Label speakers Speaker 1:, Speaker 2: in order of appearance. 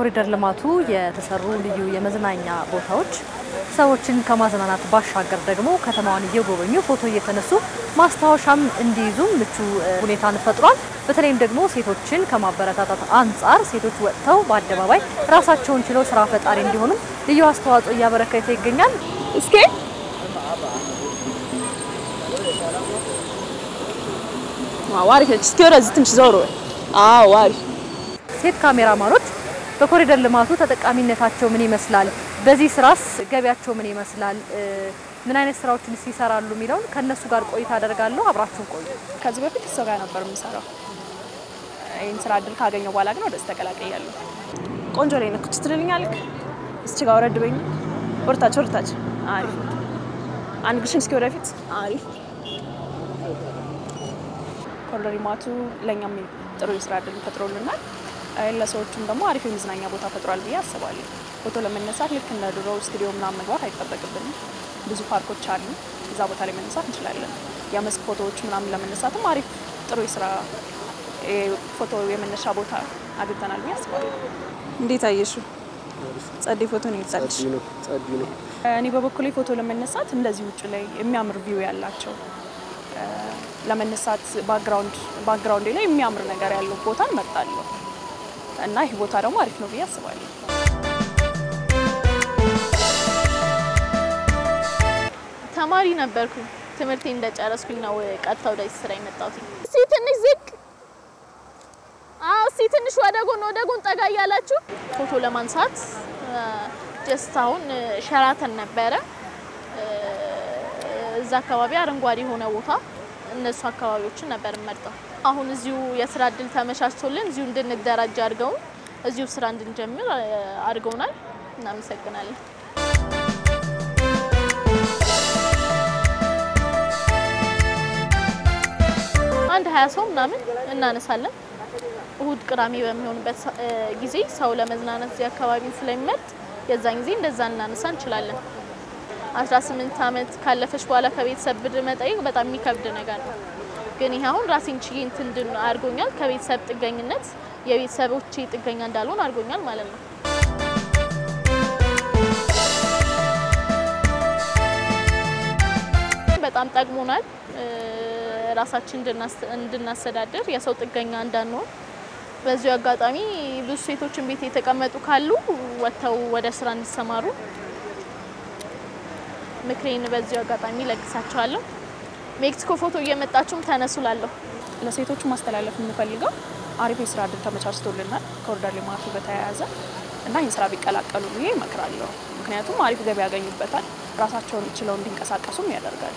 Speaker 1: በኮሪደር ልማቱ የተሰሩ ልዩ የመዝናኛ ቦታዎች ሰዎችን ከማዝናናት ባሻገር ደግሞ ከተማዋን እየጎበኙ ፎቶ እየተነሱ ማስታወሻም እንዲይዙ ምቹ ሁኔታን ፈጥሯል። በተለይም ደግሞ ሴቶችን ከማበረታታት አንፃር ሴቶች ወጥተው በአደባባይ ራሳቸውን ችለው ስራ ፈጣሪ እንዲሆኑ ልዩ አስተዋጽኦ እያበረከተ ይገኛል። እስኪ
Speaker 2: ዋሪ ከስከረዝ ትንሽ ዞሮ ዋሪ
Speaker 1: ሴት ካሜራማኖች በኮሪደር ልማቱ ተጠቃሚነታቸው ምን ይመስላል? በዚህ ስራስ ገቢያቸው ምን ይመስላል? ምን አይነት ስራዎችን ሲሰራሉ የሚለውን ከነሱ ጋር ቆይታ አደርጋለሁ። አብራችሁ ቆዩ።
Speaker 2: ከዚህ በፊት እሱ ጋር ነበር የምሰራው። ይሄን ስራ እድል ካገኘው በኋላ ግን ወደዚህ ተቀላቀያለሁ። ቆንጆ ላይ ነክች ትልልኛልክ እስቲ ጋር ወረድ በኝ ወርታች አሪፍ አንድ ግሽን እስኪ ወደፊት አሪፍ ኮሪደር ልማቱ ለኛም ጥሩ የስራ እድል ፈጥሮልናል። ለሰዎችም ደግሞ አሪፍ የመዝናኛ ቦታ ፈጥሯል ብዬ አስባለሁ። ፎቶ ለመነሳት ልክ እንደ ድሮ ስቱዲዮ ምናምን መግባት አይጠበቅብንም። ብዙ ፓርኮች አሉ፣ እዛ ቦታ ላይ መነሳት እንችላለን። የመስክ ፎቶዎች ምናምን ለመነሳትም አሪፍ ጥሩ የስራ ፎቶ የመነሻ ቦታ አግኝተናል ብዬ አስባለሁ። እንዴት አየሹ? ጸዴ ፎቶ ነው ይጻልሽ? ጸዴ ነው። እኔ በበኩሌ ፎቶ ለመነሳት እንደዚህ ውጭ ላይ የሚያምር ቪው ያላቸው ለመነሳት ባክግራውንድ ላይ የሚያምር ነገር ያለው ቦታ እንመርጣለሁ እና ይሄ ቦታ ደግሞ አሪፍ ነው ብዬ አስባለሁ።
Speaker 3: ተማሪ ነበርኩ። ትምህርቴ እንደጨረስኩኝ ነው ቀጥታ ወደዚህ ስራ የመጣሁት። እስቲ ትንሽ ዝቅ እስቲ ትንሽ ወደ ጎን ጠጋ እያላችሁ ፎቶ ለማንሳት ጀስት አሁን ሸራተን ነበረ እዛ አካባቢ አረንጓዴ ሆነ ቦታ እነሱ አካባቢዎችን ነበር መርጠው አሁን እዚሁ የስራ እድል ተመቻችቶልን እዚሁ እንድንደራጅ አድርገው እዚሁ ስራ እንድንጀምር አድርገውናል። እናመሰግናለን። አንድ 20 ሰው ምናምን እናነሳለን። እሁድ ቅዳሜ በሚሆንበት ጊዜ ሰው ለመዝናናት እዚህ አካባቢ ስለሚመጥ የዛን ጊዜ እንደዛ እናነሳ እንችላለን። 18 አመት ካለፈሽ በኋላ ከቤተሰብ ብር መጠየቅ በጣም የሚከብድ ነገር ነው። ግን ይሄ አሁን ራሴን ችዬ እንትን አድርጎኛል። ከቤተሰብ ጥገኝነት የቤተሰቦቼ ጥገኛ እንዳልሆን አድርጎኛል ማለት ነው። በጣም ጠቅሞናል። ራሳችን እንድናስተዳድር የሰው ጥገኛ እንዳንሆን በዚህ አጋጣሚ ብዙ ሴቶችን ቤት የተቀመጡ ካሉ ወጥተው ወደ ስራ እንዲሰማሩ ምክሬን በዚህ አጋጣሚ ለግሳቸዋለሁ። ሜክሲኮ ፎቶ እየመጣችሁም ተነሱላለሁ።
Speaker 2: ለሴቶቹ ማስተላለፍ የምፈልገው አሪፍ የስራ እድል ተመቻችቶልናል ኮሪደር ልማቱ በተያያዘ እና ይህን ስራ ቢቀላቀሉ ብዬ እመክራለሁ። ምክንያቱም አሪፍ ገቢ ያገኙበታል፣ ራሳቸውን ችለው እንዲንቀሳቀሱም ያደርጋል።